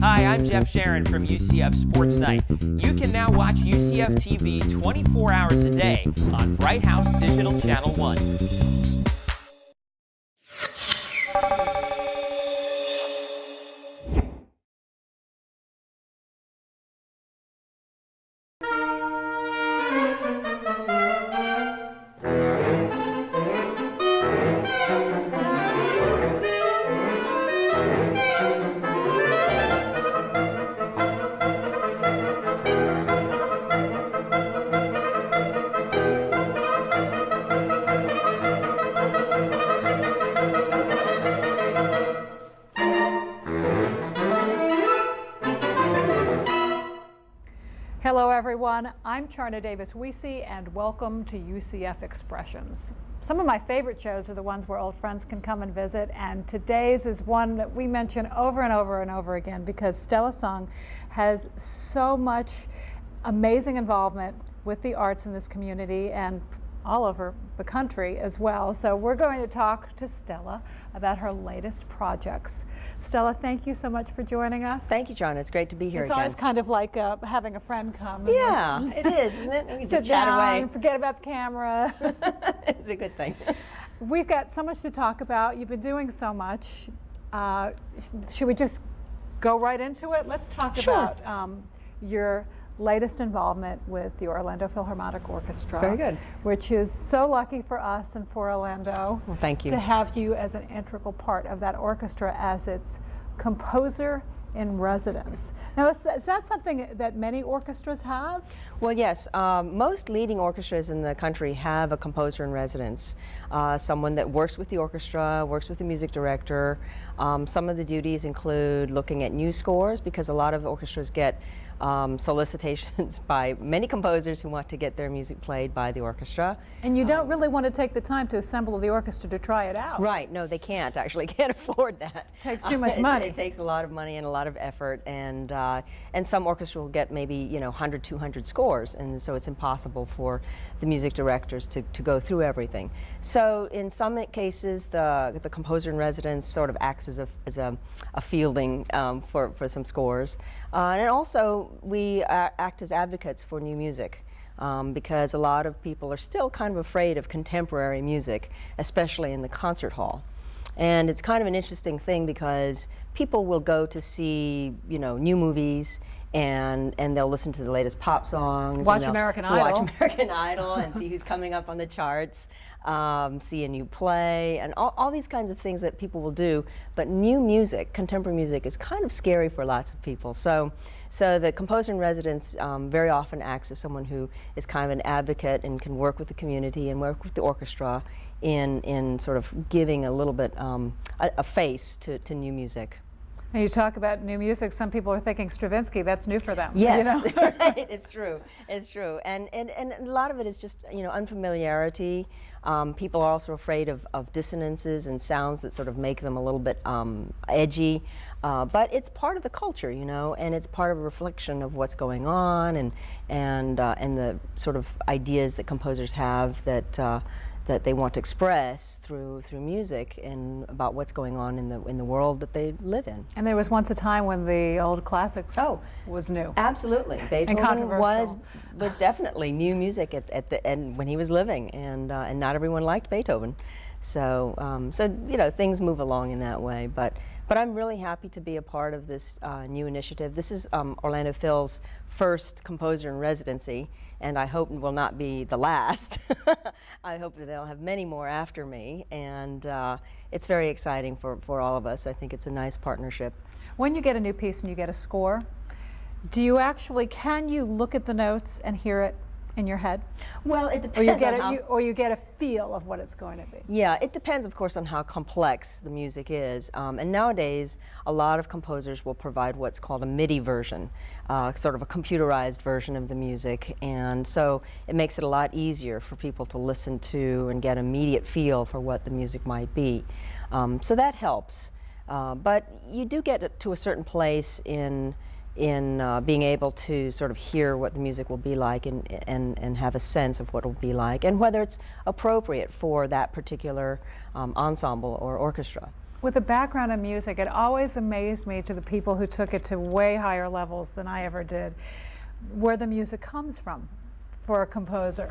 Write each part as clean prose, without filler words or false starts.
Hi, I'm Jeff Sharon from UCF Sports Night. You can now watch UCF TV 24 hours a day on Bright House Digital Channel 1. Hello everyone, I'm Charna Davis-Weesey and welcome to UCF Expressions. Some of my favorite shows are the ones where old friends can come and visit, and today's is one that we mention over and over and over again because Stella Sung has so much amazing involvement with the arts in this community and all over the country as well. So we're going to talk to Stella about her latest projects. Stella, thank you so much for joining us. Thank you, John. It's great to be here It's again. always kind of like having a friend come. Yeah, it is, isn't it? We can Sit just chat down away. and forget about the camera. It's a good thing. We've got so much to talk about. You've been doing so much. Should we just go right into it? Let's talk Sure. about your latest involvement with the Orlando Philharmonic Orchestra. Very good. Which is so lucky for us and for Orlando. Well, thank you. To have you as an integral part of that orchestra as its composer in residence. Now, is that something that many orchestras have? Well, yes. Most leading orchestras in the country have a composer in residence, someone that works with the orchestra, works with the music director. Some of the duties include looking at new scores, because a lot of orchestras get solicitations by many composers who want to get their music played by the orchestra. And you don't really want to take the time to assemble the orchestra to try it out. Right, no, they can't afford that. It takes too much money. It takes a lot of money and a lot of effort, and some orchestra will get maybe 100, 200 scores, and so it's impossible for the music directors to go through everything. So in some cases, the composer in residence sort of acts as a fielding for some scores, and also we act as advocates for new music. Because a lot of people are still kind of afraid of contemporary music, especially in the concert hall. And it's kind of an interesting thing because people will go to see, new movies and they'll listen to the latest pop songs. Watch American Idol. Watch American Idol and see who's coming up on the charts, see a new play, and all these kinds of things that people will do. But new music, contemporary music, is kind of scary for lots of people. So the composer in residence very often acts as someone who is kind of an advocate and can work with the community and work with the orchestra in sort of giving a little bit a face to new music. And you talk about new music, some people are thinking Stravinsky, that's new for them. Yes, right, it's true, and a lot of it is just, unfamiliarity. People are also afraid of dissonances and sounds that sort of make them a little bit edgy, but it's part of the culture, and it's part of a reflection of what's going on and the sort of ideas that composers have that they want to express through music and about what's going on in the world that they live in. And there was once a time when the old classics was new. Absolutely. Beethoven controversial. was definitely new music at the end when he was living, and not everyone liked Beethoven. So things move along in that way. But I'm really happy to be a part of this new initiative. This is Orlando Phil's first composer in residency, and I hope will not be the last. I hope that they'll have many more after me, and it's very exciting for all of us. I think it's a nice partnership. When you get a new piece and you get a score, can you look at the notes and hear it in your head? Well, it depends or you get a feel of what it's going to be. Yeah, it depends, of course, on how complex the music is. And nowadays, a lot of composers will provide what's called a MIDI version, sort of a computerized version of the music. And so it makes it a lot easier for people to listen to and get immediate feel for what the music might be. So that helps. But you do get to a certain place in being able to sort of hear what the music will be like and have a sense of what it will be like and whether it's appropriate for that particular ensemble or orchestra. With a background in music, it always amazed me to the people who took it to way higher levels than I ever did, where the music comes from for a composer.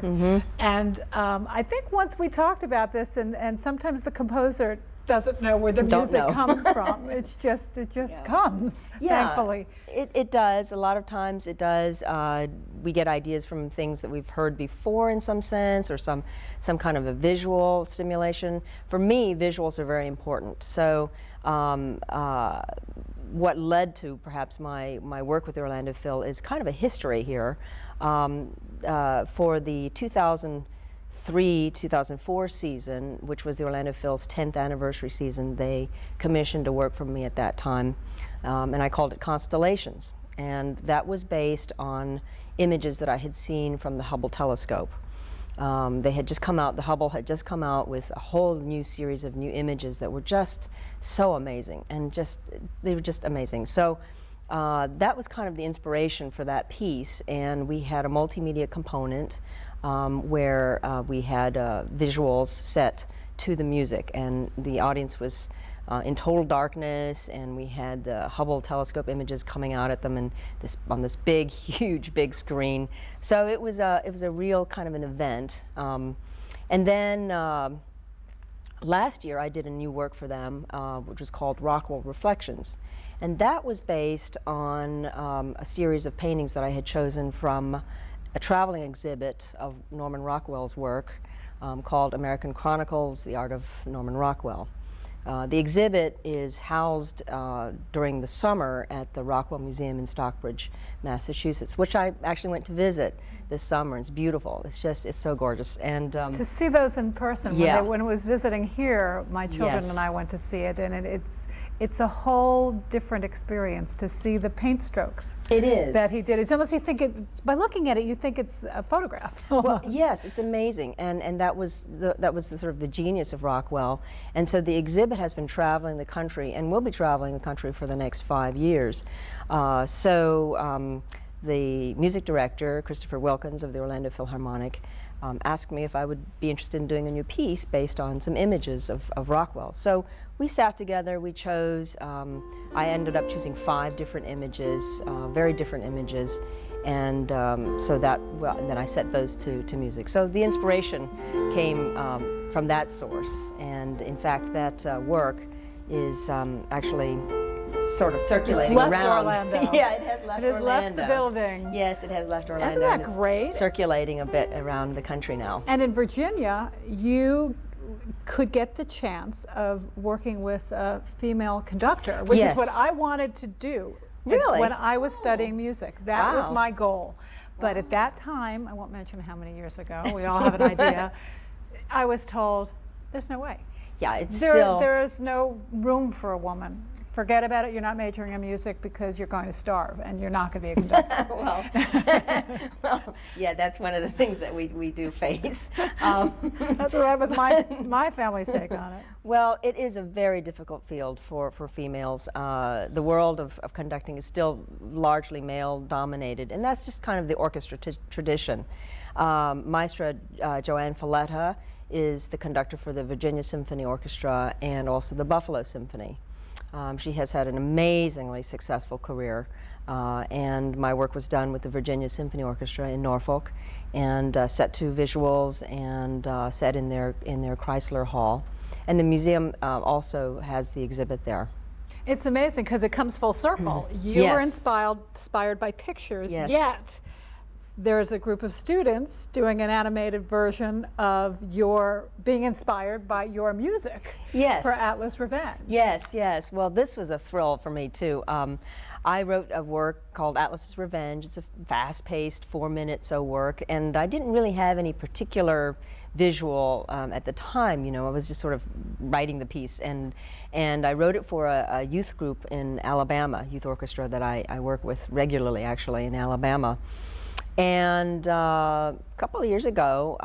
And I think once we talked about this, and sometimes the composer doesn't know where the music comes from. It just comes, thankfully. It does. A lot of times it does. We get ideas from things that we've heard before in some sense, or some kind of a visual stimulation. For me, visuals are very important. So what led to perhaps my work with the Orlando Phil is kind of a history here. For the 2003-2004 season, which was the Orlando Phil's 10th anniversary season, they commissioned a work from me at that time, and I called it Constellations. And that was based on images that I had seen from the Hubble telescope. They had just come out, the Hubble had just come out with a whole new series of new images that were just so amazing, and they were just amazing. So that was kind of the inspiration for that piece, and we had a multimedia component where we had visuals set to the music, and the audience was in total darkness, and we had the Hubble telescope images coming out at them, and on this big, huge, big screen. So it was a real kind of an event. And then last year I did a new work for them, which was called Rockwell Reflections, and that was based on a series of paintings that I had chosen from a traveling exhibit of Norman Rockwell's work called American Chronicles: The Art of Norman Rockwell. The exhibit is housed during the summer at the Rockwell Museum in Stockbridge, Massachusetts, which I actually went to visit this summer. It's beautiful. It's so gorgeous. And to see those in person, when I was visiting here, my children and I went to see it, and it's a whole different experience to see the paint strokes. It is. That he did. It's almost, you think by looking at it, you think it's a photograph. Well, yes, it's amazing, and that was the sort of the genius of Rockwell. And so the exhibit has been traveling the country, and will be traveling the country for the next 5 years. The music director, Christopher Wilkins of the Orlando Philharmonic, asked me if I would be interested in doing a new piece based on some images of Rockwell. So we sat together, we chose, I ended up choosing 5 different images, very different images, and then I set those to music. So the inspiration came from that source, and in fact that work is actually sort of circulating around. Orlando. Yeah, it has left Orlando. It has left the building. Yes, it has left Orlando. Isn't that great? Circulating a bit around the country now. And in Virginia, you could get the chance of working with a female conductor, which is what I wanted to do. Really? When I was studying music. That was my goal. But at that time, I won't mention how many years ago, we all have an idea, I was told, there's no way. Yeah, it's there is no room for a woman. Forget about it. You're not majoring in music because you're going to starve, and you're not going to be a conductor. well, yeah, that's one of the things that we do face. That was my family's take on it. Well, it is a very difficult field for females. The world of conducting is still largely male-dominated, and that's just kind of the orchestra tradition. Maestra Joanne Falletta is the conductor for the Virginia Symphony Orchestra and also the Buffalo Symphony. She has had an amazingly successful career, and my work was done with the Virginia Symphony Orchestra in Norfolk, and set to visuals and set in their Chrysler Hall. And the museum also has the exhibit there. It's amazing because it comes full circle. You were inspired by pictures, yet there's a group of students doing an animated version of your being inspired by your music for Atlas Revenge. Yes. Well, this was a thrill for me, too. I wrote a work called Atlas's Revenge. It's a fast-paced, 4-minute work, and I didn't really have any particular visual at the time. I was just sort of writing the piece, and I wrote it for a youth group in Alabama, youth orchestra that I work with regularly, actually, in Alabama. And a couple of years ago,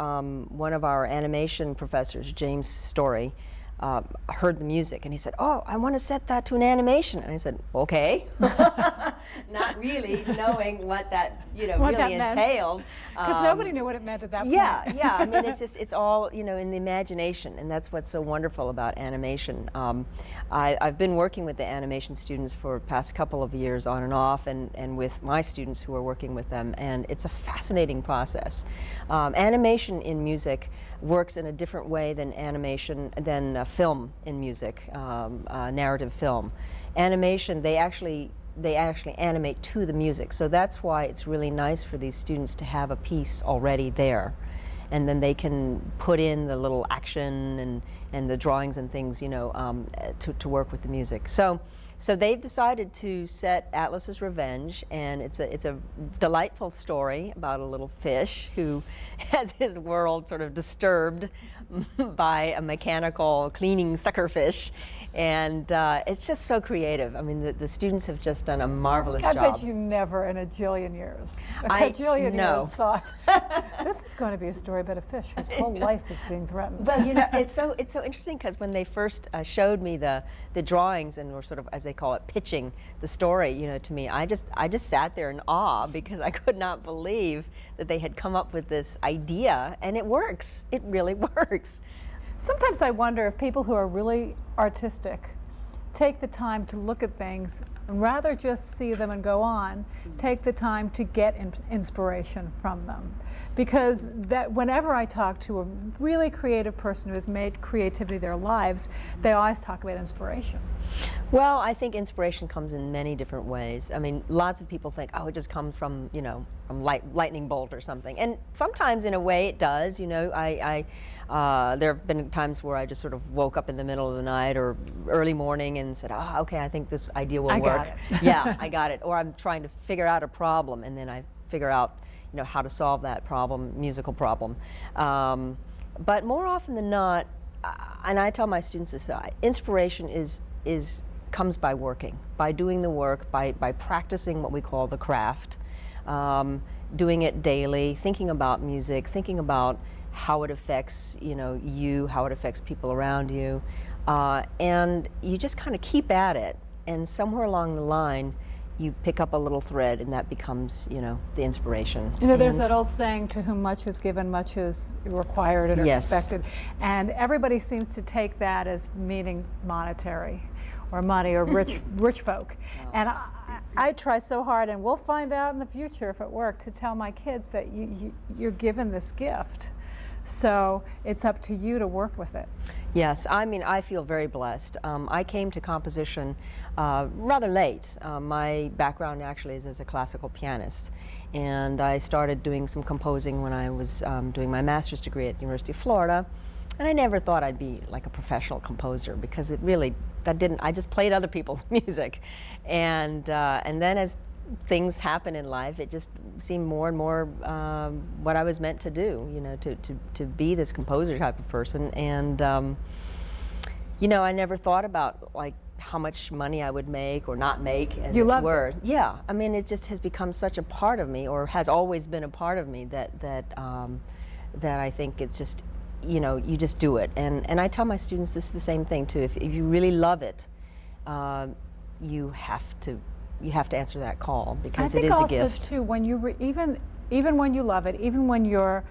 one of our animation professors, James Story, heard the music, and he said, "Oh, I want to set that to an animation." And I said, "Okay," not really knowing what that What really that entailed. Because nobody knew what it meant at that point. Yeah. I mean, it's all in the imagination, and that's what's so wonderful about animation. I've been working with the animation students for the past couple of years on and off, and with my students who are working with them, and it's a fascinating process. Animation in music works in a different way than film in music, narrative film. Animation, they actually animate to the music, so that's why it's really nice for these students to have a piece already there, and then they can put in the little action and the drawings and things, to work with the music. So they've decided to set Atlas's Revenge, and it's a delightful story about a little fish who has his world sort of disturbed by a mechanical cleaning suckerfish, and it's just so creative. I mean, the students have just done a marvelous job. I bet you never in a jillion years, years thought, this is going to be a story about a fish whose whole life is being threatened. But it's so interesting, because when they first showed me the drawings and were sort of, as they call it, pitching the story, to me, I just sat there in awe, because I could not believe that they had come up with this idea, and it works. It really works. Sometimes I wonder if people who are really artistic take the time to look at things and rather just see them and go on, take the time to get inspiration from them. Because that whenever I talk to a really creative person who has made creativity their lives, they always talk about inspiration. Well, I think inspiration comes in many different ways. I mean, lots of people think, oh, it just comes from, from lightning bolt or something. And sometimes in a way it does. There have been times where I just sort of woke up in the middle of the night or early morning and said, oh, okay, I think this idea will work. Got it. Yeah, I got it. Or I'm trying to figure out a problem, and then I figure out how to solve that problem, musical problem. But more often than not, and I tell my students this, inspiration comes by working, by doing the work, by practicing what we call the craft, doing it daily, thinking about music, thinking about how it affects you, how it affects people around you, and you just kind of keep at it, and somewhere along the line you pick up a little thread, and that becomes the inspiration. There's that old saying, to whom much is given, much is required or Yes. expected, and everybody seems to take that as meaning monetary or money or rich folk. And I try so hard, and we'll find out in the future if it works, to tell my kids that you're given this gift, so it's up to you to work with it. Yes, I mean, I feel very blessed. I came to composition rather late. My background actually is as a classical pianist, and I started doing some composing when I was doing my master's degree at the University of Florida. And I never thought I'd be like a professional composer, because I just played other people's music. And then as things happen in life, it just seemed more and more what I was meant to do, to be this composer type of person. And I never thought about like how much money I would make or not make, as you it loved were. it. Yeah, I mean, it just has become such a part of me, or has always been a part of me, that I think it's just, you just do it. And I tell my students this is the same thing too. If you really love it, you have to answer that call, because it is a gift. I think also too, when you even when you love it, even when you're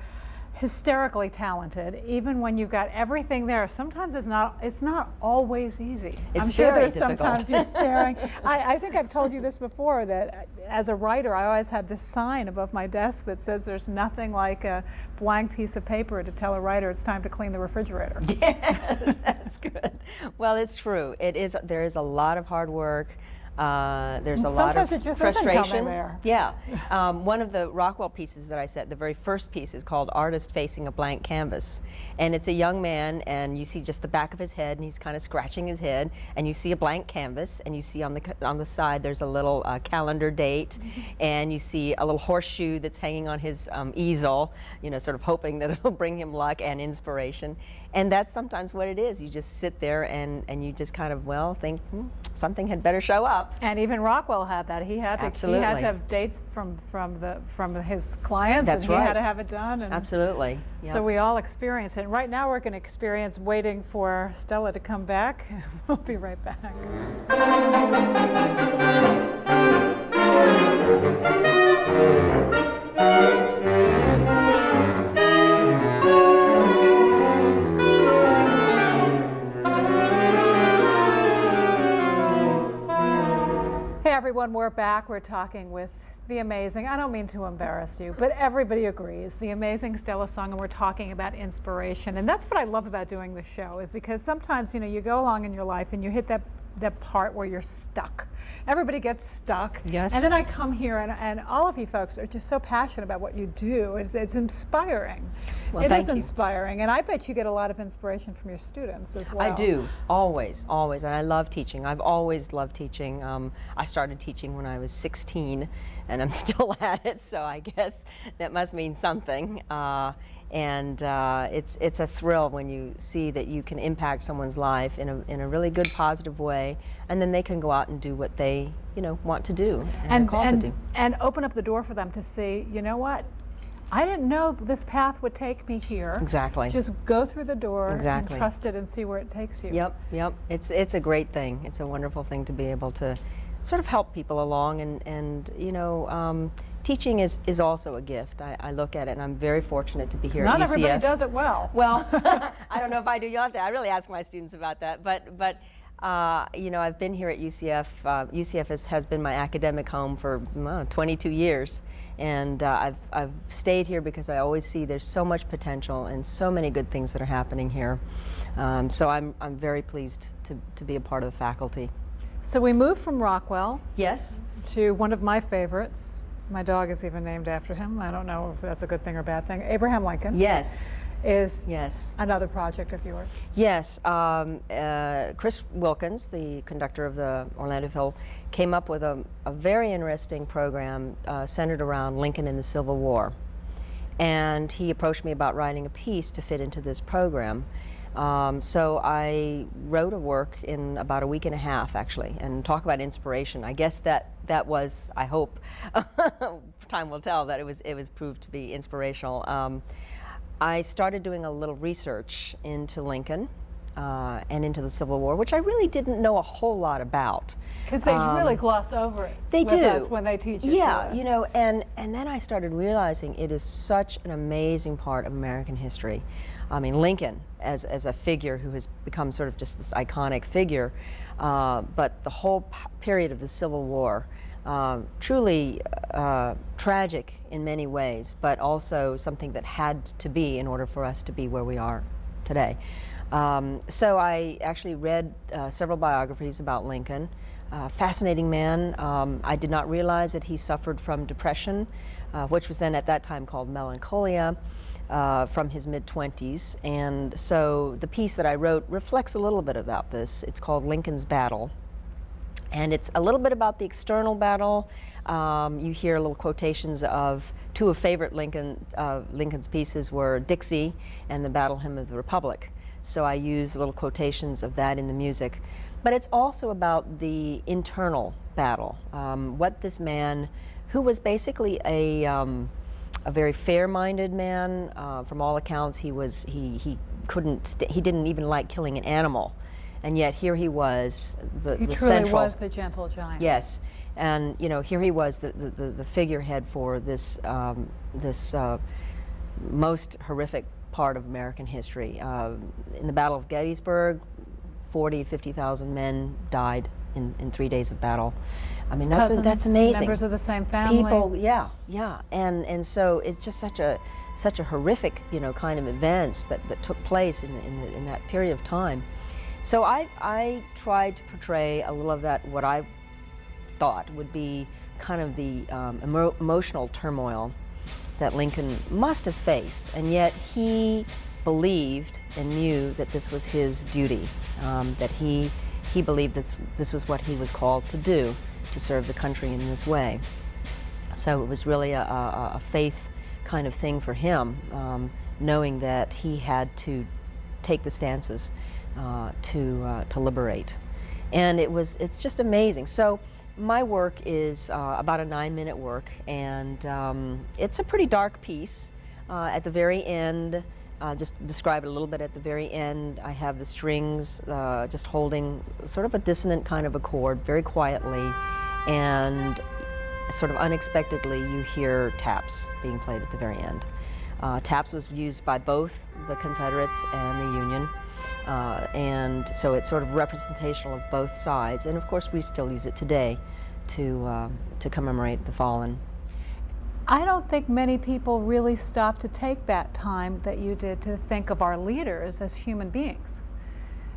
hysterically talented, even when you've got everything there, sometimes it's not always easy. It's I'm sure very there's difficult. sometimes you're staring. I think I've told you this before, that as a writer, I always have this sign above my desk that says there's nothing like a blank piece of paper to tell a writer it's time to clean the refrigerator. Yeah, that's good. Well, it's true. There is a lot of hard work. There's a lot of Sometimes it just isn't frustration. coming there. Yeah. One of the Rockwell pieces that I set, the very first piece, is called Artist Facing a Blank Canvas. And it's a young man, and you see just the back of his head, and he's kind of scratching his head, and you see a blank canvas, and you see on the side there's a little calendar date, and you see a little horseshoe that's hanging on his easel, sort of hoping that it'll bring him luck and inspiration. And that's sometimes what it is. You just sit there and you just kind of, think something had better show up. Yep. And even Rockwell had that. He had to Absolutely. have dates from his clients, That's and he right. had to have it done. And Absolutely. Yep. so we all experience it. And right now we're going to experience waiting for Stella to come back. We'll be right back. Hey everyone, we're back. We're talking with the amazing, I don't mean to embarrass you, but everybody agrees, the amazing Stella Sung, and we're talking about inspiration. And that's what I love about doing this show, is because sometimes, you know, you go along in your life and you hit that part where you're stuck. Everybody gets stuck. Yes. And then I come here and all of you folks are just so passionate about what you do. It's inspiring. Well, It thank is you. inspiring. And I bet you get a lot of inspiration from your students as well. I do, always, always, and I love teaching. I've always loved teaching. I started teaching when I was 16, and I'm still at it, so I guess that must mean something. It's a thrill when you see that you can impact someone's life in a really good, positive way, and then they can go out and do what they, you know, want to do and are called to do. And open up the door for them to see, you know what? I didn't know this path would take me here. Exactly. Just go through the door Exactly. and trust it and see where it takes you. Yep, yep. It's a great thing. It's a wonderful thing to be able to sort of help people along, and you know, teaching is also a gift. I look at it, and I'm very fortunate to be here at UCF. Not everybody does it well. Well, I don't know if I do. You'll have to. I really ask my students about that. But you know, I've been here at UCF. UCF has been my academic home for 22 years, and I've stayed here because I always see there's so much potential and so many good things that are happening here. So I'm very pleased to be a part of the faculty. So we moved from Rockwell Yes. to one of my favorites. My dog is even named after him. I don't know if that's a good thing or bad thing. Abraham Lincoln Yes. is Yes. another project of yours. Yes, Chris Wilkins, the conductor of the Orlando Phil, came up with a very interesting program centered around Lincoln and the Civil War. And he approached me about writing a piece to fit into this program. So I wrote a work in about a week and a half, actually, and talk about inspiration. I guess that was, I hope, time will tell, that it was proved to be inspirational. I started doing a little research into Lincoln and into the Civil War, which I really didn't know a whole lot about. Because they really gloss over it. They with do. us when they teach it. Yeah, to us. you know, and then I started realizing it is such an amazing part of American history. I mean, Lincoln as a figure who has become sort of just this iconic figure, but the whole period of the Civil War, truly tragic in many ways, but also something that had to be in order for us to be where we are today. So I actually read several biographies about Lincoln. Fascinating man. I did not realize that he suffered from depression, which was then at that time called melancholia, from his mid-20s. And so the piece that I wrote reflects a little bit about this. It's called Lincoln's Battle. And it's a little bit about the external battle. You hear little quotations of two of favorite Lincoln's pieces were Dixie and the Battle Hymn of the Republic. So I use little quotations of that in the music. But it's also about the internal battle. What this man, who was basically a very fair-minded man, from all accounts, he didn't even like killing an animal. And yet here he was, the He truly central, was the gentle giant. yes, and you know, here he was, the figurehead for this most horrific part of American history. In the Battle of Gettysburg, 40,000 to 50,000 men died in 3 days of battle. I mean, that's amazing. Members of the same family. People, yeah, and so it's just such a horrific, you know, kind of events that took place in that period of time. So I tried to portray a little of that, what I thought would be kind of the emotional turmoil that Lincoln must have faced, and yet he believed and knew that this was his duty, that he believed that this was what he was called to do, to serve the country in this way. So it was really a faith kind of thing for him, knowing that he had to take the stances to liberate. And it's just amazing. So my work is about a 9-minute work, and it's a pretty dark piece. At the very end, just describe it a little bit, at the very end I have the strings just holding sort of a dissonant kind of a chord very quietly, and sort of unexpectedly you hear taps being played at the very end. Taps was used by both the Confederates and the Union, and so it's sort of representational of both sides, and of course we still use it today to commemorate the fallen. I don't think many people really stop to take that time that you did to think of our leaders as human beings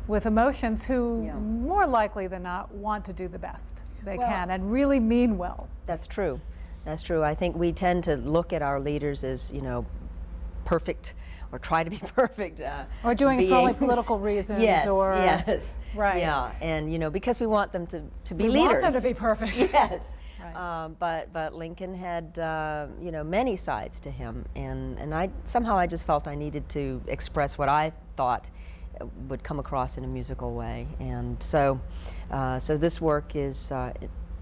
with emotions who, more likely than not, want to do the best they can and really mean well. That's true. That's true. I think we tend to look at our leaders as, you know, perfect, or try to be perfect. Or doing it for only political reasons. Yes, or, yes. Right. Yeah, and, you know, because we want them to be we leaders. We want them to be perfect. Yes. Right. But Lincoln had, you know, many sides to him, and I just felt I needed to express what I thought would come across in a musical way, and so this work is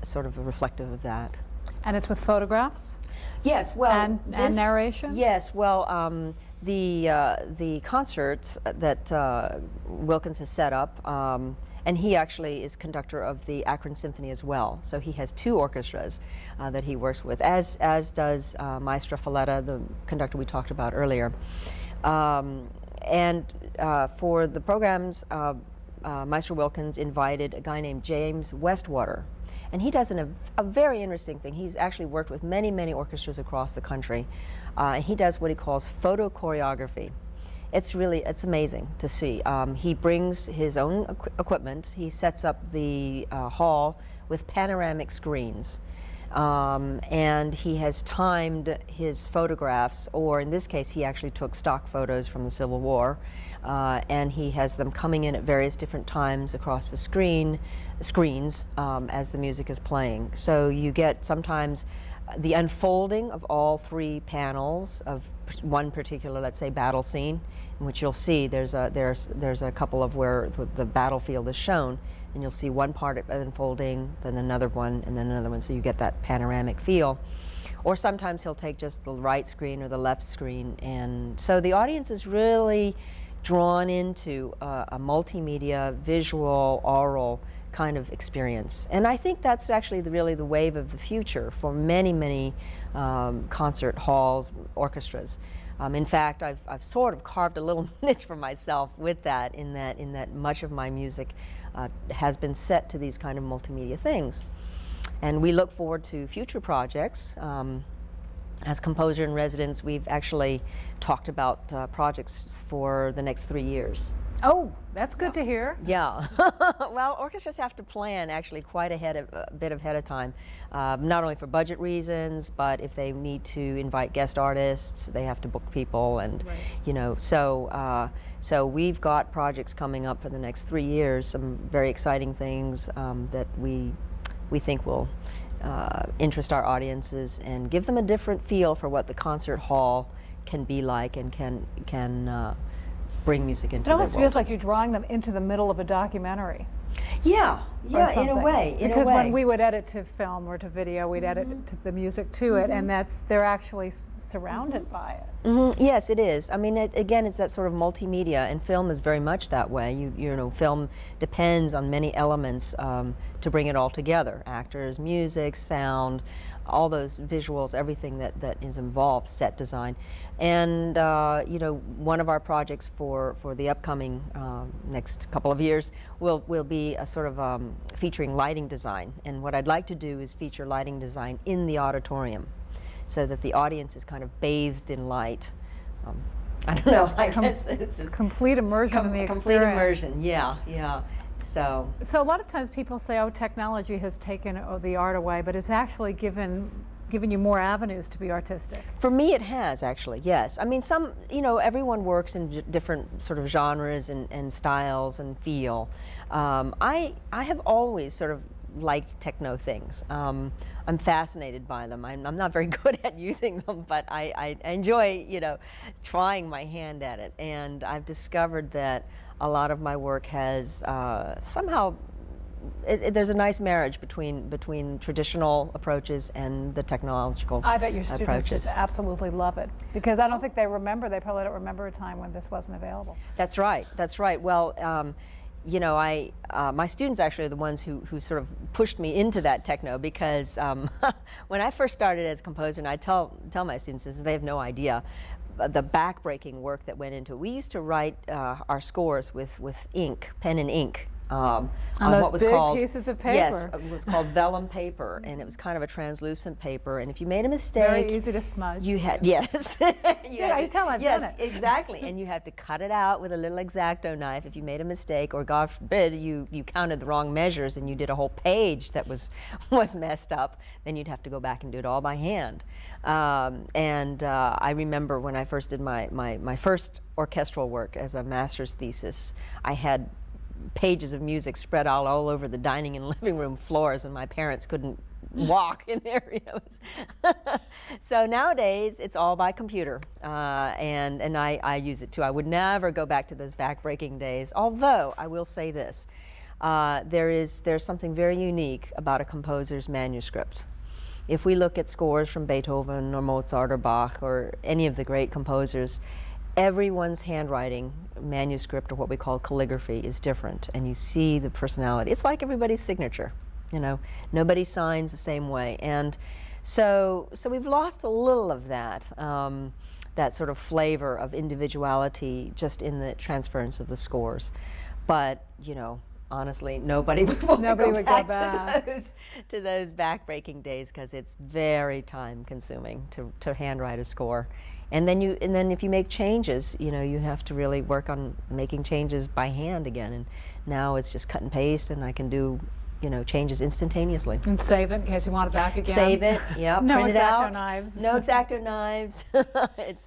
sort of reflective of that. And it's with photographs? Yes, well, and narration? Yes, well, the concerts that Wilkins has set up, and he actually is conductor of the Akron Symphony as well. So he has 2 orchestras that he works with, as does Maestro Folletta, the conductor we talked about earlier. And for the programs, Maestro Wilkins invited a guy named James Westwater. And he does a very interesting thing. He's actually worked with many, many orchestras across the country. He does what he calls photo choreography. It's amazing to see. He brings his own equipment. He sets up the hall with panoramic screens. And he has timed his photographs, or in this case he actually took stock photos from the Civil War, and he has them coming in at various different times across the screens as the music is playing. So you get sometimes the unfolding of all 3 panels of one particular, let's say, battle scene, in which you'll see there's a couple of where the battlefield is shown, and you'll see one part unfolding, then another one, and then another one, so you get that panoramic feel. Or sometimes he'll take just the right screen or the left screen, and so the audience is really drawn into a multimedia, visual, oral kind of experience. And I think that's actually really the wave of the future for many, many concert halls, orchestras. In fact, I've sort of carved a little niche for myself with that, in that much of my music has been set to these kind of multimedia things. And we look forward to future projects. As composer in residence, we've actually talked about projects for the next 3 years. Oh, that's good to hear. Yeah. Well, orchestras have to plan actually quite a bit ahead of time, not only for budget reasons, but if they need to invite guest artists, they have to book people, and you know, so we've got projects coming up for the next 3 years, some very exciting things that we think will interest our audiences and give them a different feel for what the concert hall can be like, and can bring music into their world. It almost feels like you're drawing them into the middle of a documentary. Yeah, in a way. Because when we would edit to film or to video, we'd edit to the music to it, and they're actually surrounded by it. Yes, it is. I mean, again, it's that sort of multimedia, and film is very much that way. You know, film depends on many elements to bring it all together: actors, music, sound, all those visuals, everything that is involved, set design. And you know, one of our projects for the upcoming next couple of years will be a sort of featuring lighting design. And what I'd like to do is feature lighting design in the auditorium, so that the audience is kind of bathed in light. I don't know. I guess it's complete immersion in the experience. Complete immersion. Yeah. So a lot of times people say, "Oh, technology has taken the art away," but it's actually given you more avenues to be artistic. For me, it has actually. Yes. I mean, you know, everyone works in different sort of genres and styles and feel. I have always sort of liked techno things. I'm fascinated by them. I'm not very good at using them, but I enjoy, you know, trying my hand at it. And I've discovered that a lot of my work has somehow there's a nice marriage between traditional approaches and the technological I bet your students approaches. just absolutely love it, because I don't think they probably don't remember a time when this wasn't available. That's right. That's right. Well, you know, my students actually are the ones who sort of pushed me into that techno, because when I first started as a composer, and I tell my students this, they have no idea the backbreaking work that went into it. We used to write our scores with ink, pen and ink. On those what was big called, pieces of paper. Yes, it was called vellum paper, and it was kind of a translucent paper. And if you made a mistake, Very easy to smudge. you had yes. I tell I've done yes, it. exactly. And you had to cut it out with a little X-Acto knife if you made a mistake, or God forbid you counted the wrong measures and you did a whole page that was messed up. Then you'd have to go back and do it all by hand. I remember when I first did my first orchestral work as a master's thesis, I had pages of music spread all over the dining and living room floors, and my parents couldn't walk in there. You know. So nowadays it's all by computer, and I use it too. I would never go back to those backbreaking days, although I will say this, there's something very unique about a composer's manuscript. If we look at scores from Beethoven or Mozart or Bach or any of the great composers, everyone's handwriting, manuscript, or what we call calligraphy, is different, and you see the personality. It's like everybody's signature, you know. Nobody signs the same way, and so we've lost a little of that, that sort of flavor of individuality just in the transference of the scores. But you know, honestly, nobody would want to go back to those backbreaking days, because it's very time consuming to handwrite a score. And then if you make changes, you know, you have to really work on making changes by hand again. And now it's just cut and paste, and I can do, you know, changes instantaneously. And save it in case you want it back again. Save it, yeah, No print it out. X-Acto knives. No X-Acto knives.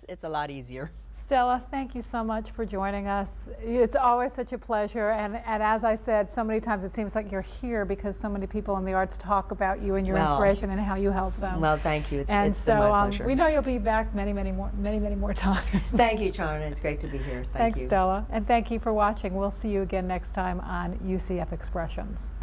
It's a lot easier. Stella, thank you so much for joining us. It's always such a pleasure, and as I said, so many times it seems like you're here because so many people in the arts talk about you and your inspiration and how you help them. Well, thank you. It's and been my pleasure. We know you'll be back many more times. Thank you, Charna. It's great to be here. Thanks, Stella, and thank you for watching. We'll see you again next time on UCF Expressions.